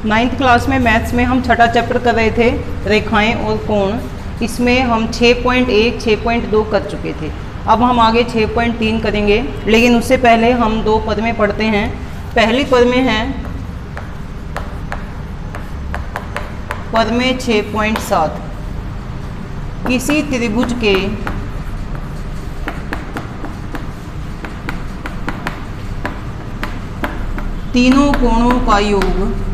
9th class में maths में हम छठा चैप्टर कर रहे थे, रेखाएं और कोण। इसमें हम 6.1, 6.2 कर चुके थे। अब हम आगे 6.3 करेंगे, लेकिन उससे पहले हम 2 पद में पढ़ते हैं। पहली पद में है पद में 6.7, किसी त्रिभुज के तीनों कोणों का योग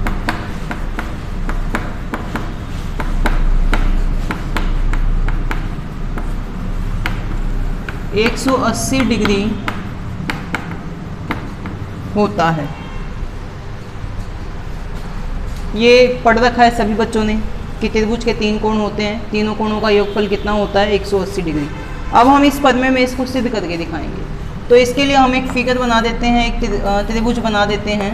180 डिग्री होता है। ये पढ़ रखा है सभी बच्चों ने कि त्रिभुज के 3 कोण होते हैं, तीनों कोणों का योगफल कितना होता है, 180 डिग्री। अब हम इस पद में इसको सिद्ध करके दिखाएंगे। तो इसके लिए हम एक फिगर बना देते हैं, एक त्रिभुज बना देते हैं।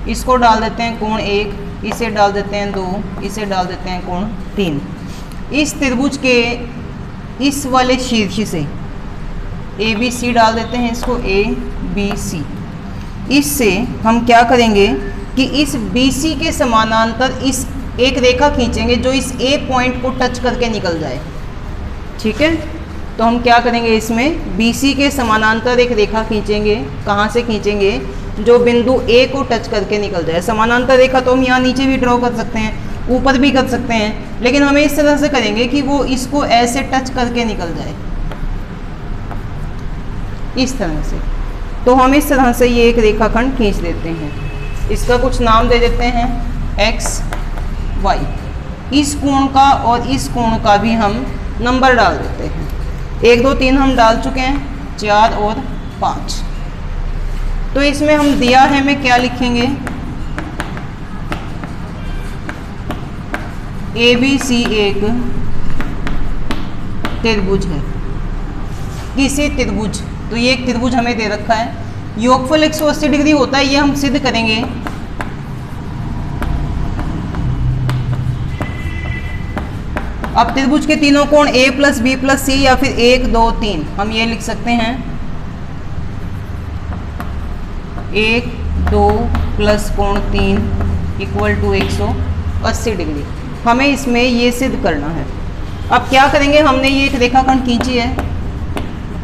इसको डाल देते हैं कोण 1, इसे डाल देते हैं 2, इसे डाल देते हैं कोण 3। इस त्रिभुज के इस वाले शीर्ष से ABC डाल देते हैं, इसको ABC। इससे हम क्या करेंगे कि इस BC के समानांतर इस एक रेखा खींचेंगे जो इस A पॉइंट को टच करके निकल जाए। ठीक है, तो हम क्या करेंगे, इसमें BC के समानांतर एक रेखा खींचेंगे। कहाँ से खींचेंगे, जो बिंदु A को टच करके निकल जाए। समानांतर रेखा तो हम यहाँ नीचे भी ड्रॉ कर सकते हैं, ऊपर भी कर सकते हैं, लेकिन हमें इस तरह से करेंगे कि वो इसको ऐसे टच करके निकल जाए, इस तरह से। तो हम इस तरह से ये एक रेखाखंड खींच देते हैं। इसका कुछ नाम दे देते हैं एक्स वाई। इस कोण का और इस कोण का भी हम नंबर डाल देते हैं। 1 2 3 हम डाल चुके हैं, 4 और 5। तो इसमें हम दिया है में क्या लिखेंगे, ABC एक त्रिभुज है। किसी त्रिभुज, तो ये एक त्रिभुज हमें दे रखा है, योगफल 180 डिग्री होता है, ये हम सिद्ध करेंगे। अब त्रिभुज के तीनों कोण A + B + C या फिर 1 2 3 हम ये लिख सकते हैं 1 2 + कोण 3 = 180 डिग्री। हमें इसमें ये सिद्ध करना है। अब क्या करेंगे, हमने ये एक रेखाखंड खींची है,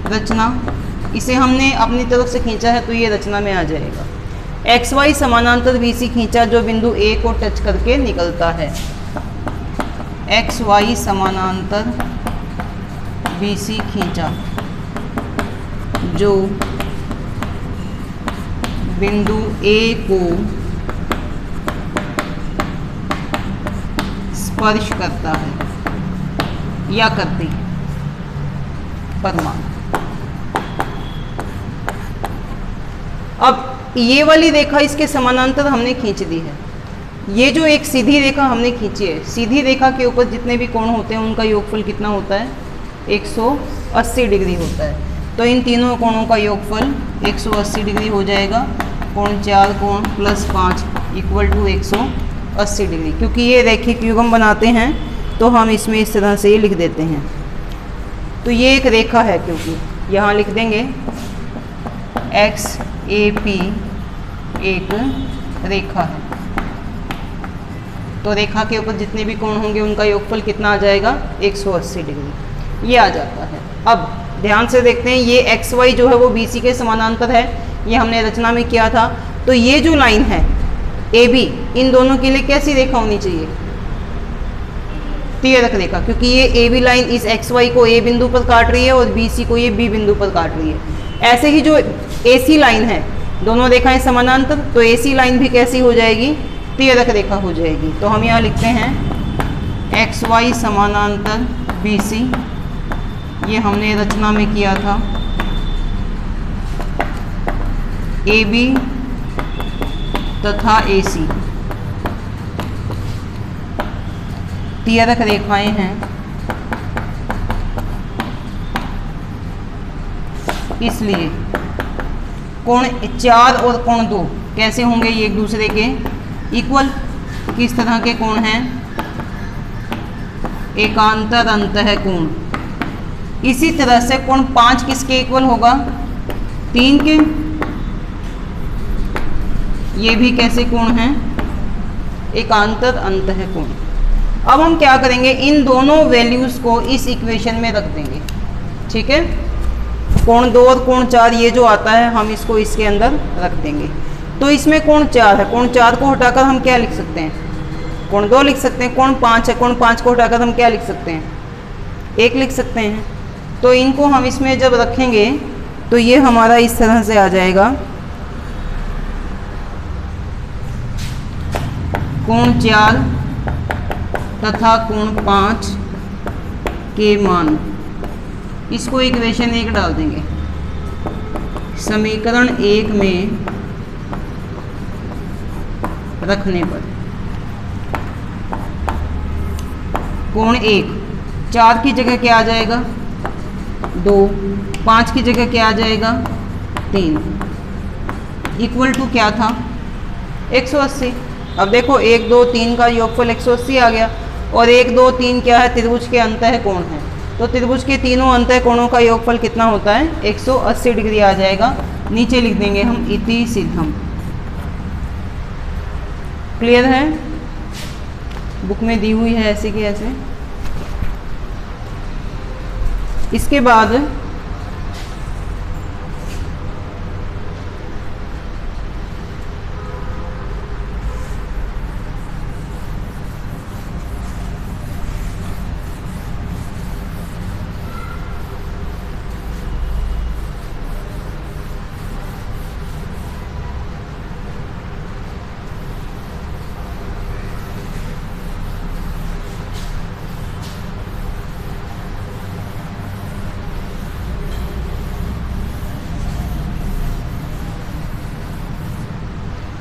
रचना, इसे हमने अपनी तरफ से खींचा है तो ये रचना में आ जाएगा। XY समानांतर BC खींचा जो बिंदु A को टच करके निकलता है। XY समानांतर BC खींचा जो बिंदु A को स्पर्श करता है या करती है, परमाणु। अब ये वाली रेखा इसके समानांतर हमने खींच दी है। ये जो एक सीधी रेखा हमने खींची है, सीधी रेखा के ऊपर जितने भी कोण होते हैं उनका योगफल कितना होता है, 180 डिग्री होता है। तो इन तीनों कोणों का योगफल 180 डिग्री हो जाएगा। कोण 4 कोण + 5 = 180 डिग्री। क्योंकि ये रैखिक युग्म बनाते हैं तो हम इसमें इस तरह से ये लिख देते हैं। तो ये एक रेखा है, क्योंकि यहाँ लिख देंगे XAP एक रेखा है। तो रेखा के ऊपर जितने भी कोण होंगे उनका योगफल कितना आ जाएगा, 180 डिग्री। ये आ जाता है। अब ध्यान से देखते हैं, ये XY जो है वो BC के समानांतर है, ये हमने रचना में किया था। तो ये जो लाइन है AB, इन दोनों के लिए कैसी रेखा होनी चाहिए, तिर्यक रेखा, क्योंकि ये AB लाइन इस XY को A बिंदु पर काट रही है और BC को ये B बिंदु पर काट रही है। ऐसे ही जो AC लाइन है, दोनों रेखाएं समानांतर, तो AC लाइन भी कैसी हो जाएगी, तिर्यक रेखा हो जाएगी। तो हम यहाँ लिखते हैं XY समानांतर BC, ये हमने रचना में किया था। AB तथा AC तिर्यक रेखाएं हैं, इसलिए कोण 4 और कोण 2 कैसे होंगे, ये एक दूसरे के इक्वल। किस तरह के कोण हैं, एकांतर अंतःकोण। इसी तरह से कोण 5 किसके इक्वल होगा, 3 के। ये भी कैसे कोण हैं? एकांतर अंतः कोण। अब हम क्या करेंगे, इन दोनों वैल्यूज़ को इस इक्वेशन में रख देंगे। ठीक है, कोण 2 और कोण 4 ये जो आता है हम इसको इसके अंदर रख देंगे। तो इसमें कोण 4 है, कोण 4 को हटाकर हम क्या लिख सकते हैं? कोण 2 लिख सकते हैं। कोण 5 है, कोण 5 को हटाकर हम क्या लिख सकते हैं? 1 लिख सकते हैं। तो इनको हम इसमें जब रखेंगे तो ये हमारा इस तरह से आ जाएगा, कोण 4 तथा कोण 5 के मान, इसको इक्वेशन 1 डाल देंगे। समीकरण 1 में रखने पर कोण 1 4 की जगह क्या आ जाएगा? 2, 5 की जगह क्या आ जाएगा? 3, इक्वल टू क्या था? 180। अब देखो 1 2 3 का योगफल 180 आ गया, और 1 2 3 क्या है? त्रिभुज के अंतः कोण है। तो त्रिभुज के तीनों अंतः कोणों का योगफल कितना होता है? 180 डिग्री आ जाएगा। नीचे लिख देंगे हम इति सिद्धम। क्लियर है? बुक में दी हुई है ऐसे की ऐसे। इसके बाद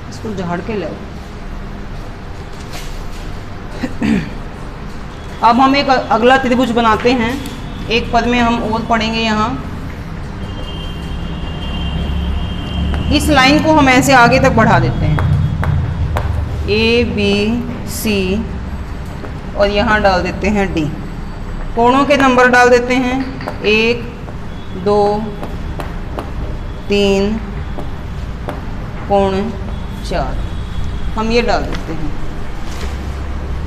इसको झाड़ के ले। अब हम एक अगला त्रिभुज बनाते हैं, एक पद में हम और पढ़ेंगे। यहाँ इस लाइन को हम ऐसे आगे तक बढ़ा देते हैं, ए बी सी, और यहाँ डाल देते हैं डी। कोणों के नंबर डाल देते हैं 1 2 3 कोण 4, हम ये डाल देते हैं।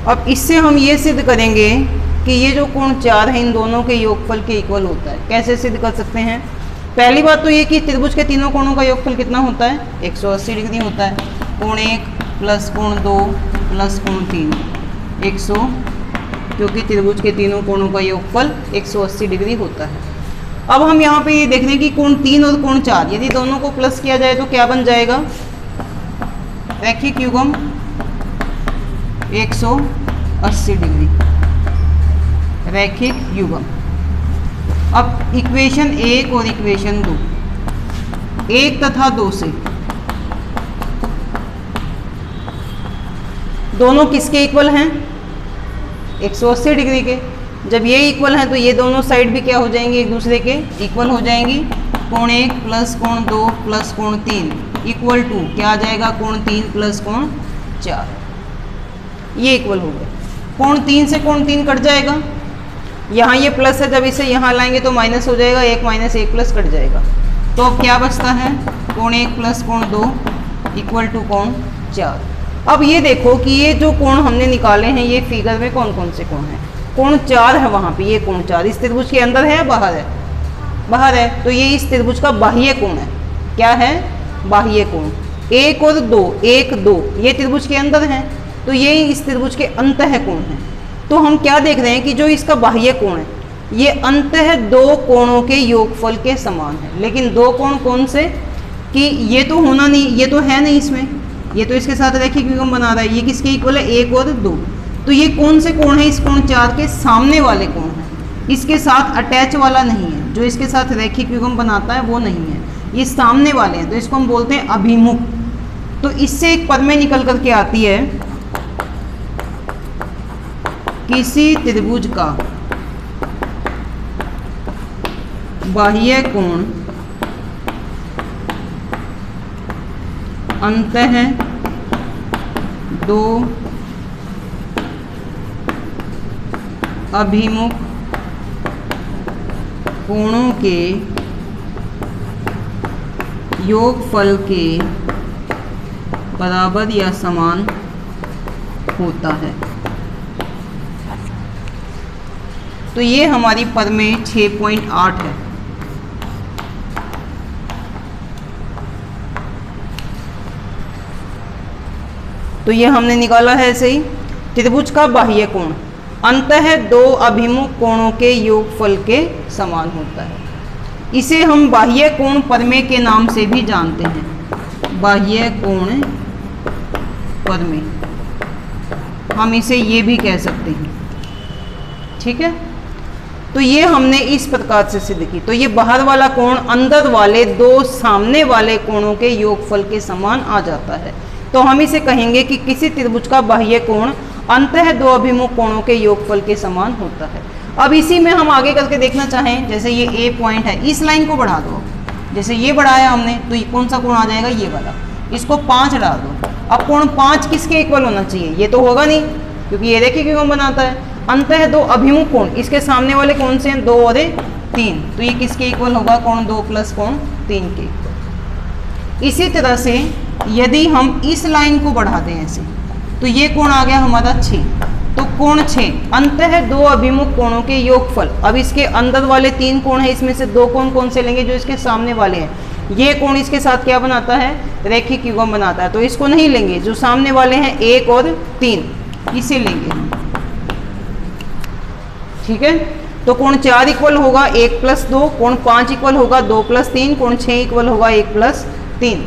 अब इससे हम ये सिद्ध करेंगे कि ये जो कोण 4 है इन दोनों के योगफल के इक्वल होता है। कैसे सिद्ध कर सकते हैं? पहली बात तो ये कि त्रिभुज के तीनों कोणों का योगफल कितना होता है? 180 डिग्री होता है। कोण 1 प्लस कोण 2 प्लस कोण 3 100, क्योंकि त्रिभुज के तीनों कोणों का योगफल 180 डिग्री होता है। अब हम यहाँ पे ये देख रहे हैं कि कोण 3 और कोण 4 यदि दोनों को प्लस किया जाए तो क्या बन जाएगा? रैखिक युग्म 180 डिग्री, रैखिक युग्म। अब इक्वेशन 1 और इक्वेशन 2, 1 तथा 2 से दोनों किसके इक्वल हैं? 180 डिग्री के। जब ये इक्वल हैं तो ये दोनों साइड भी क्या हो जाएंगी? एक दूसरे के इक्वल हो जाएंगी। कोण 1 प्लस कोण 2 प्लस कोण 3 इक्वल टू क्या आ जाएगा? कोण 3 प्लस कोण 4, ये इक्वल हो गए। कोण 3 से कोण 3 कट जाएगा, यहाँ ये प्लस है, जब इसे यहाँ लाएंगे तो माइनस हो जाएगा, 1 माइनस 1 प्लस कट जाएगा। तो अब क्या बचता है? कोण 1 प्लस कोण 2 इक्वल टू कोण 4। अब ये देखो कि ये जो कोण हमने निकाले हैं ये फिगर में कौन कौन से कोण हैं? कोण 4 है वहाँ पे, ये कोण 4 इस त्रिभुज के अंदर है या बाहर है? बाहर है, तो ये इस त्रिभुज का बाह्य कोण है। क्या है? बाह्य कोण। 1 और 2, 1 2 ये त्रिभुज के अंदर हैं, तो ये इस त्रिभुज के अंतः कोण है। तो हम क्या देख रहे हैं कि जो इसका बाह्य कोण है ये अंतः 2 कोणों के योगफल के समान है। लेकिन 2 कोण कौन से? कि ये तो होना नहीं, ये तो है नहीं इसमें, ये तो इसके साथ रैखिक युग्म बना रहा है। ये किसके इक्वल है? 1 और 2। तो ये कौन से कोण है? इस कोण 4 के सामने वाले कोण है, इसके साथ अटैच वाला नहीं है। जो इसके साथ रैखिक युग्म बनाता है वो नहीं है, ये सामने वाले हैं, तो इसको हम बोलते हैं अभिमुख। तो इससे एक पद में निकल करके आती है, किसी त्रिभुज का बाह्य कोण अंतः 2 अभिमुख कोणों के योगफल के बराबर या समान होता है। तो ये हमारी पद में 6.8 है। तो ये हमने निकाला है ऐसे ही। त्रिभुज का बाह्य कोण अंततः दो अभिमुख कोणों के योगफल के समान होता है। इसे हम बाह्य कोण प्रमेय के नाम से भी जानते हैं। बाह्य कोण प्रमेय हम इसे ये भी कह सकते हैं। ठीक है, तो ये हमने इस प्रकार से सिद्ध की। तो ये बाहर वाला कोण अंदर वाले दो सामने वाले कोणों के योगफल के समान आ जाता है। तो हम इसे कहेंगे कि किसी त्रिभुज का बाह्य कोण अंततः दो अभिमुख कोणों के योगफल के समान होता है। अब इसी में हम आगे करके देखना चाहें, जैसे ये ए पॉइंट है, इस लाइन को बढ़ा दो। जैसे ये बढ़ाया हमने तो ये कौन सा कोण आ जाएगा, ये वाला। इसको 5 डाल दो। अब कोण 5 किसके इक्वल होना चाहिए, ये तो होगा नहीं, क्योंकि ये रेखीय कोण बनाता है। अंततः दो अभिमुख कोण, इसके सामने वाले कौन से हैं, 2 और 3, तो ये किसके इक्वल होगा, कोण 2 प्लस कोण 3 के इक्वल। इसी तरह से यदि हम इस लाइन को बढ़ा दें ऐसे, तो ये कोण आ गया हमारा 6। तो कोण 6 अंततः दो अभिमुख कोणों के योगफल। अब इसके अंदर वाले 3 कोण है, इसमें से 2 कोण कौन से लेंगे, जो इसके सामने वाले हैं। ये कोण इसके साथ क्या बनाता है, रैखिक युग्म बनाता है, तो इसको नहीं लेंगे। जो सामने वाले हैं 1 और 3, इसे लेंगे हम। ठीक है, तो कोण 4 इक्वल होगा 1 प्लस 2, कोण 5 इक्वल होगा 2 प्लस 3, कोण 6 इक्वल होगा 1 प्लस 3।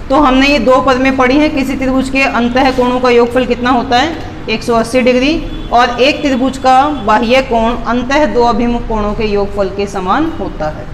तो हमने ये 2 पद में पढ़ी है। किसी त्रिभुज के अंतः कोणों का योगफल कितना होता है, 180 डिग्री, और एक त्रिभुज का बाह्य कोण अंतः दो अभिमुख कोणों के योगफल के समान होता है।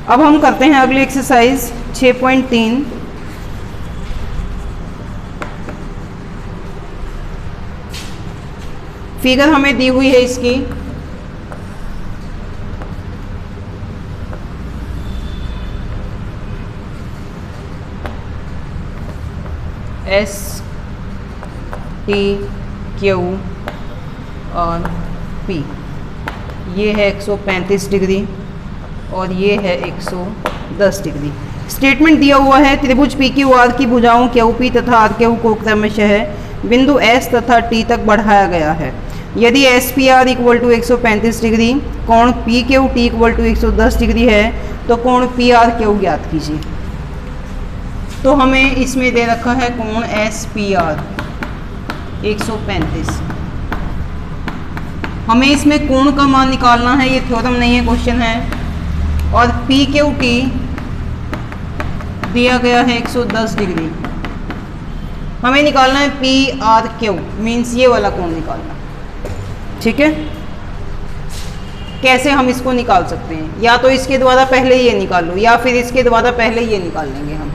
अब हम करते हैं अगली एक्सरसाइज 6.3। फिगर हमें दी हुई है इसकी। एस टी क्यू और पी, ये है 135 डिग्री और ये है 110 डिग्री। स्टेटमेंट दिया हुआ है, त्रिभुज पी क्यू आर की भुजाओं क्यू पी तथा आर क्यू को क्रमशः बिंदु एस तथा टी तक बढ़ाया गया है। यदि S P R equal to 135 degree, कोण P Q T equal to 110 degree है, तो कोण पी आर क्यू ज्ञात कीजिए। तो हमें इसमें दे रखा है कोण एस पी आर 135। हमें इसमें कोण का मान निकालना है, ये थ्योरम नहीं है, क्वेश्चन है। और पी क्यू टी दिया गया है 110 डिग्री। हमें निकालना है पी आर क्यू, मीन्स ये वाला कोण निकालना। ठीक है, कैसे हम इसको निकाल सकते हैं, या तो इसके द्वारा पहले ये निकाल लो, या फिर इसके द्वारा पहले ये निकाल लेंगे हम।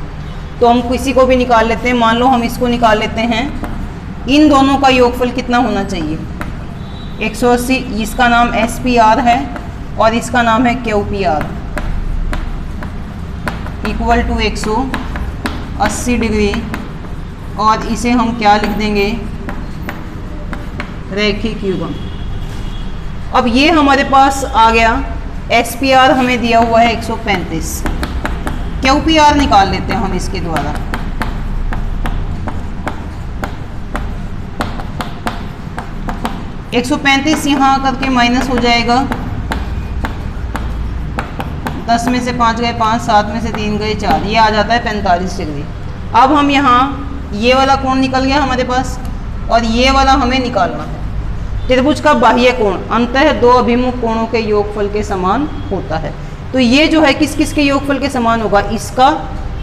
तो हम किसी को भी निकाल लेते हैं। मान लो हम इसको निकाल लेते हैं। इन दोनों का योगफल कितना होना चाहिए, 180। इसका नाम एस पी आर है और इसका नाम है Q P R, equal to 180 degree, और इसे हम क्या लिख देंगे, रैखिक युग्म। अब ये हमारे पास आ गया। एस पी आर हमें दिया हुआ है 135, क्यू पी आर निकाल लेते हैं हम इसके द्वारा। एक 135 यहाँ करके माइनस हो जाएगा, 10 में से 5 गए 5, 7 में से 3 गए 4, ये आ जाता है 45 डिग्री। अब हम यहाँ ये वाला कोण निकल गया हमारे पास, और ये वाला हमें निकालना है। त्रिभुज का बाह्य कोण अंततः दो अभिमुख कोणों के योगफल के समान होता है। तो ये जो है किस किस के योगफल के समान होगा, इसका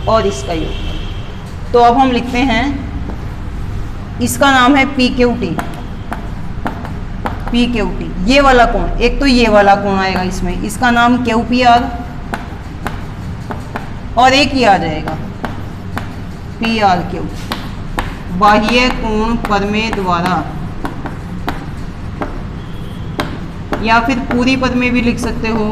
और इसका योगफल। तो अब हम लिखते हैं, इसका नाम है P Q T. P Q T ये वाला कोण, एक तो ये वाला कोण आएगा इसमें, इसका नाम क्यू पी आर, और एक ही आ जाएगा पी आर क्यू। बाह्य कोण प्रमेय द्वारा, या फिर पूरी पद में भी लिख सकते हो,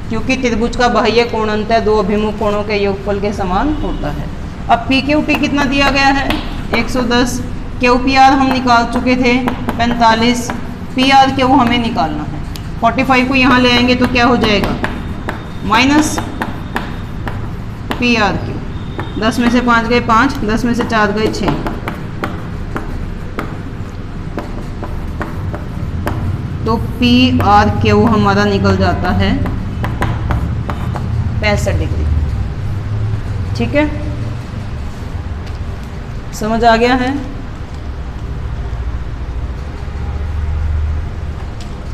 क्योंकि त्रिभुज का बाह्य कोण अंतः दो अभिमुख कोणों के योगफल के समान होता है। अब पी क्यू टी कितना दिया गया है 110, क्यू पी आर हम निकाल चुके थे 45, पी आर क्यू हमें निकालना है। 45 को यहाँ ले आएंगे तो क्या हो जाएगा माइनस पी आर क्यू, 10 में से 5 गए 5, 10 में से 4 गए 6, तो पी आर क्यू हमारा निकल जाता है 65 डिग्री। ठीक है, समझ आ गया है?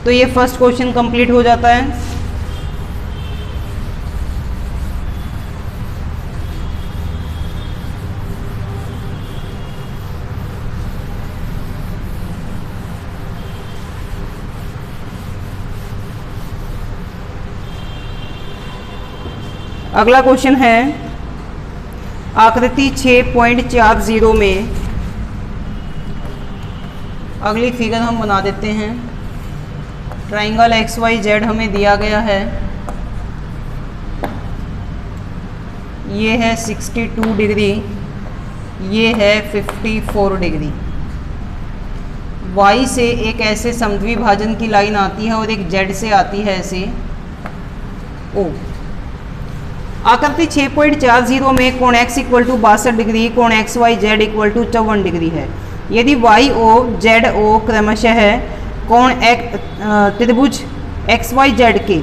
तो ये फर्स्ट क्वेश्चन कंप्लीट हो जाता है। अगला क्वेश्चन है आकृति 6.40 में, अगली फिगर हम बना देते हैं। ट्राइंगल एक्स वाई जेड हमें दिया गया है, ये है 62 डिग्री, ये है 54 डिग्री। वाई से एक ऐसे समद्विभाजन की लाइन आती है और एक जेड से आती है ऐसे ओ। आकृति 6.40 में कोण x इक्वल टू 62 डिग्री, कोण X Y Z equal to 54 degree है। यदि वाई ओ जेड ओ क्रमशः कोण त्रिभुज एक्स वाई जेड के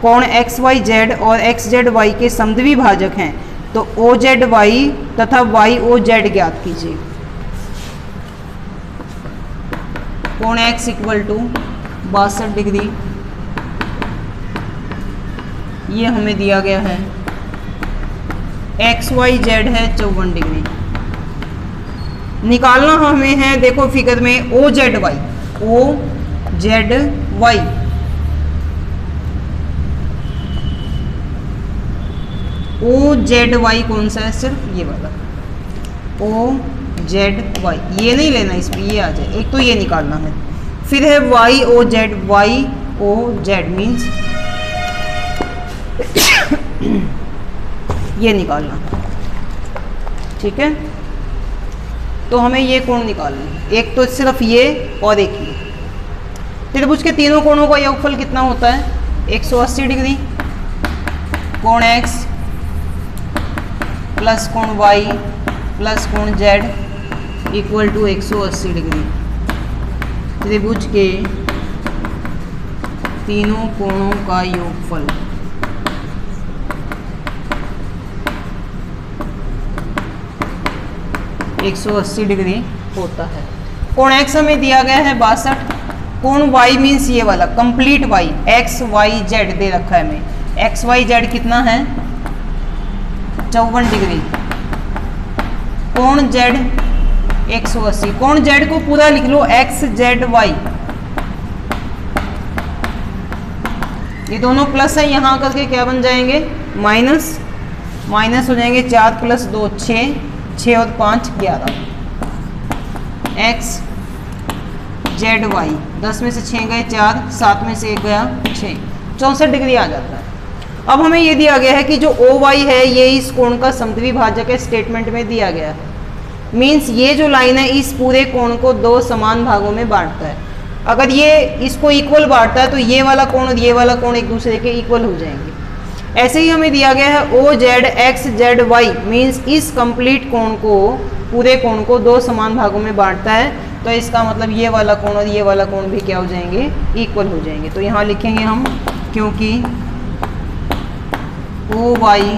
कोण एक्स वाई जेड और एक्स जेड वाई के समद्विभाजक हैं, तो ओ जेड वाई तथा वाई ओ जेड ज्ञात कीजिए। कोण x इक्वल टू 62 डिग्री, ये हमें दिया गया है। एक्स वाई जेड है 54 डिग्री। निकालना हमें है, देखो फिगर में O Z Y, O Z Y, O Z Y कौन सा है, सिर्फ ये वाला ओ जेड वाई, ये नहीं लेना, इसमें ये आ जाए। एक तो ये निकालना है, फिर है Y O Z, Y O Z means ये निकालना। ठीक है, तो हमें ये कोण निकालना है, एक तो सिर्फ ये और एक ये। त्रिभुज के तीनों कोणों का योगफल कितना होता है 180 डिग्री। कोण x प्लस कोण y प्लस कोण z इक्वल टू 180 डिग्री। त्रिभुज के तीनों कोणों का योगफल एक 180 डिग्री होता है। कोण x हमें दिया गया है 62, कोण y मीन्स ये वाला complete y, x y z दे रखा है हमें। x y z कितना है 54 डिग्री। कोण z 180, कोण z को पूरा लिख लो x z y, ये दोनों प्लस है, यहाँ करके क्या बन जाएंगे माइनस, माइनस हो जाएंगे 4 प्लस 2 6, 6 और 5 11, x जेड वाई, 10 में से 6 गए 4, 7 में से 1 गया 6, 64 डिग्री आ जाता है। अब हमें ये दिया गया है कि जो ओ वाई है ये इस कोण का समद्विभाजक है, स्टेटमेंट में दिया गया है। मीन्स ये जो लाइन है इस पूरे कोण को दो समान भागों में बांटता है। अगर ये इसको इक्वल बांटता है तो ये वाला कोण और ये वाला कोण एक दूसरे के इक्वल हो जाएंगे। ऐसे ही हमें दिया गया है O Z X Z Y, means इस कंप्लीट कोण को, पूरे कोण को दो समान भागों में बांटता है, तो इसका मतलब ये वाला कोण और ये वाला कोण भी क्या हो जाएंगे इक्वल हो जाएंगे। तो यहाँ लिखेंगे हम, क्योंकि ओ वाई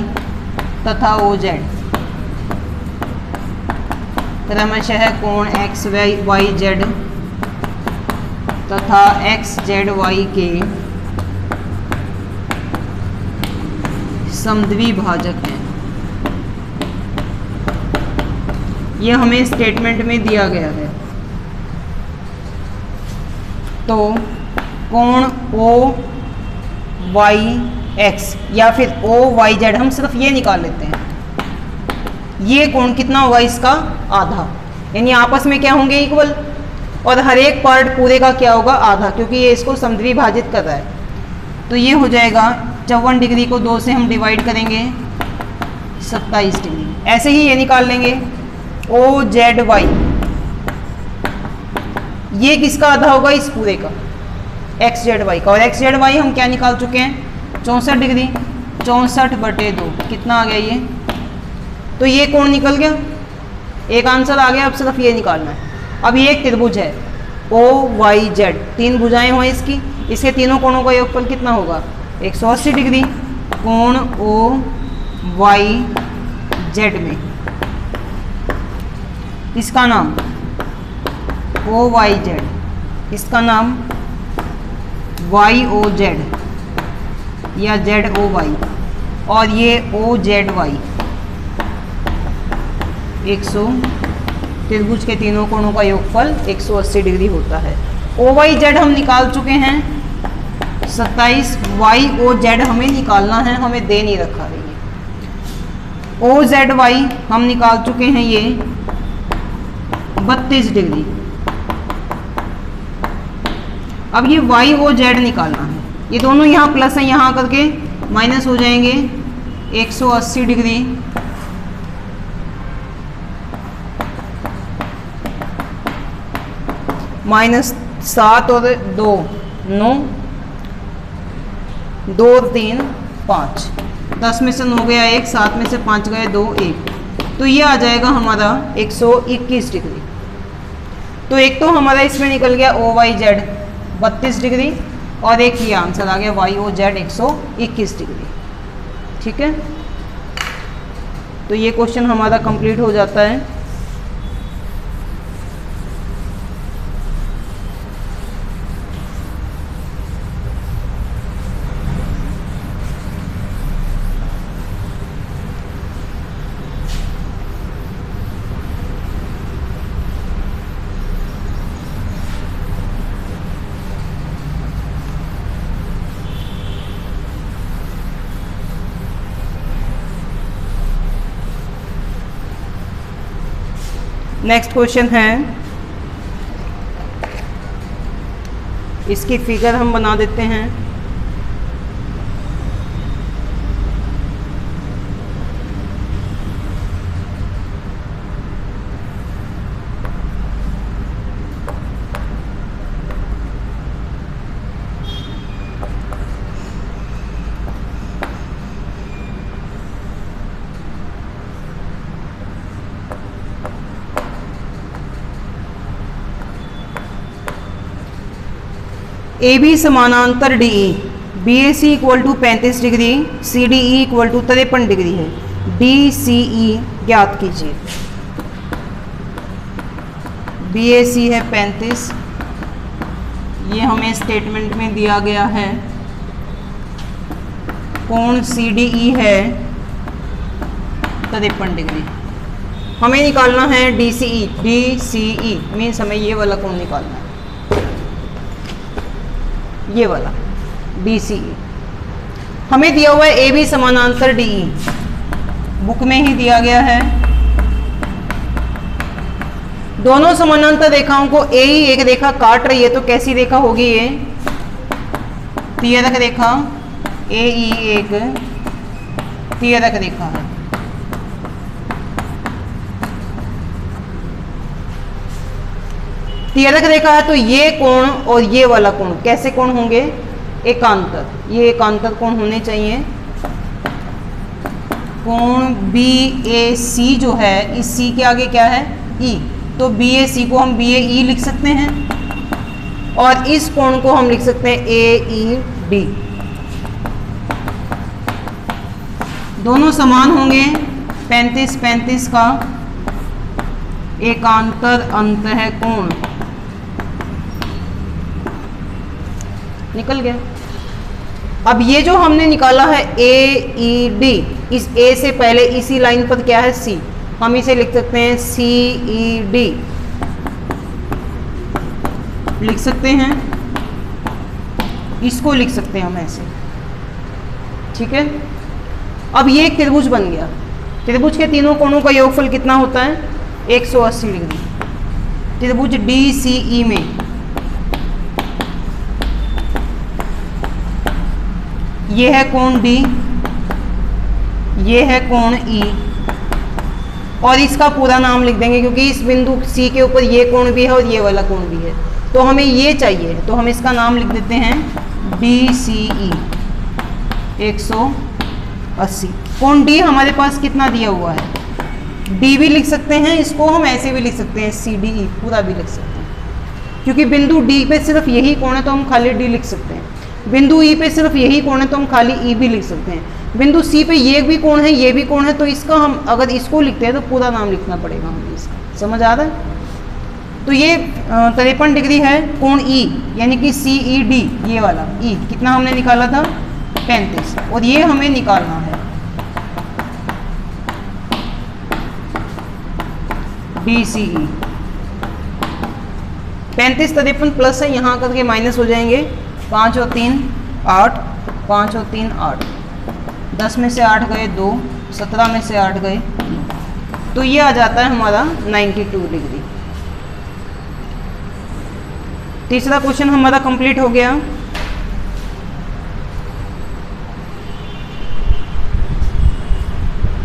तथा ओ जेड क्रमशः कोण एक्स वाई जेड तथा एक्स जेड वाई के समद्विभाजक हैं। यह हमें स्टेटमेंट में दिया गया है। तो कोण ओ वाई एक्स या फिर ओ वाई जेड, हम सिर्फ ये निकाल लेते हैं। ये कोण कितना होगा इसका आधा, यानी आपस में क्या होंगे इक्वल, और हर एक पार्ट पूरे का क्या होगा आधा, क्योंकि ये इसको समद्विभाजित कर रहा है। तो ये हो जाएगा 54 डिग्री को 2 से हम डिवाइड करेंगे 27 डिग्री। ऐसे ही ये निकाल लेंगे ओ जेड वाई, ये किसका आधा होगा इस पूरे का, एक्स जेड वाई का। और एक्स जेड वाई हम क्या निकाल चुके हैं 64 डिग्री, 64/2 कितना आ गया ये, तो ये कोण निकल गया, एक आंसर आ गया। अब सिर्फ ये निकालना है। अब ये एक त्रिभुज है ओ वाई जेड, 3 भुजाएं हुई इसकी, इसके तीनों कोणों का योगफल कितना होगा 180 डिग्री। कोण ओ वाई जेड में इसका नाम ओ वाई जेड, इसका नाम वाई ओ जेड या जेड ओ वाई, और ये ओ जेड वाई 100, त्रिभुज के तीनों कोणों का योगफल 180 डिग्री होता है। ओ वाई जेड हम निकाल चुके हैं 27, वाई ओ जेड हमें निकालना है, हमें दे नहीं रखा है ये। ओ जेड वाई हम निकाल चुके हैं ये 32 डिग्री। अब ये वाई ओ जेड निकालना है, ये दोनों यहाँ प्लस है, यहाँ करके माइनस हो जाएंगे 180 डिग्री -7 और 2 9, 2 और 3 5, 10 में से 9 गया 1, 7 में से 5 गए 2 1, तो ये आ जाएगा हमारा 121 डिग्री। तो एक तो हमारा इसमें निकल गया ओ वाई जेड 32 डिग्री, और एक ये आंसर आ गया वाई ओ जेड 121 डिग्री। ठीक है, तो ये क्वेश्चन हमारा कंप्लीट हो जाता है। नेक्स्ट क्वेश्चन है, इसकी फिगर हम बना देते हैं। ए बी समानांतर D E, B A C equal to 35 degree, C D E equal to 53 degree है, डी सी ई ज्ञात कीजिए। बी ए सी है 35, ये हमें स्टेटमेंट में दिया गया है। कोण सी डी ई है 53 डिग्री। हमें निकालना है डी सी ई, डी सी ई मीन्स हमें ये वाला कोण निकालना है, ये वाला डी सी ई। हमें दिया हुआ है ए बी समानांतर डी ई, बुक में ही दिया गया है। दोनों समानांतर रेखाओं को ए ही एक रेखा काट रही है, तो कैसी रेखा होगी ये, तियरक रेखा। ए ई एक तियरक रेखा है। तियरक रेखा है, तो ये कोण और ये वाला कोण कैसे कोण होंगे, एकांतर। ये एकांतर कोण होने चाहिए। कोण बी ए सी जो है, इस सी के आगे क्या है ई, तो बी ए सी को हम बी ए ई लिख सकते हैं, और इस कोण को हम लिख सकते हैं ए ई डी। दोनों समान होंगे, 35-35 का एकांतर अंतः कोण निकल गया। अब ये जो हमने निकाला है ए ई डी, इस ए से पहले इसी लाइन पर क्या है सी, हम इसे लिख सकते हैं सी ई डी लिख सकते हैं, इसको लिख सकते हैं हम ऐसे। ठीक है। अब ये एक त्रिभुज बन गया। त्रिभुज के तीनों कोणों का योगफल कितना होता है? 180 डिग्री। त्रिभुज DCE में ये है कोण D, ये है कोण E, और इसका पूरा नाम लिख देंगे क्योंकि इस बिंदु C के ऊपर ये कोण भी है और ये वाला कोण भी है, तो हमें ये चाहिए, तो हम इसका नाम लिख देते हैं DCE 180। कोण D हमारे पास कितना दिया हुआ है? D भी लिख सकते हैं, इसको हम ऐसे भी लिख सकते हैं, CDE पूरा भी लिख सकते हैं, क्योंकि बिंदु D पे सिर्फ यही कोण है तो हम खाली D लिख सकते हैं। बिंदु E पे सिर्फ यही कोण है तो हम खाली E भी लिख सकते हैं। बिंदु C पे ये भी कोण है, ये भी कोण है, तो इसका हम अगर इसको लिखते हैं तो पूरा नाम लिखना पड़ेगा हमें इसका। समझ आ रहा है? तो ये 53 डिग्री है कोण E, यानी कि CED, ये वाला E कितना हमने निकाला था? 35, और ये हमें निकालना है DCE। 35 53 प्लस है, यहाँ करके माइनस हो जाएंगे। 5 और 3 8, 5 और 3 8, 10 में से 8 गए 2, 17 में से 8 गए 9, तो ये आ जाता है हमारा 92 डिग्री। तीसरा क्वेश्चन हमारा कंप्लीट हो गया।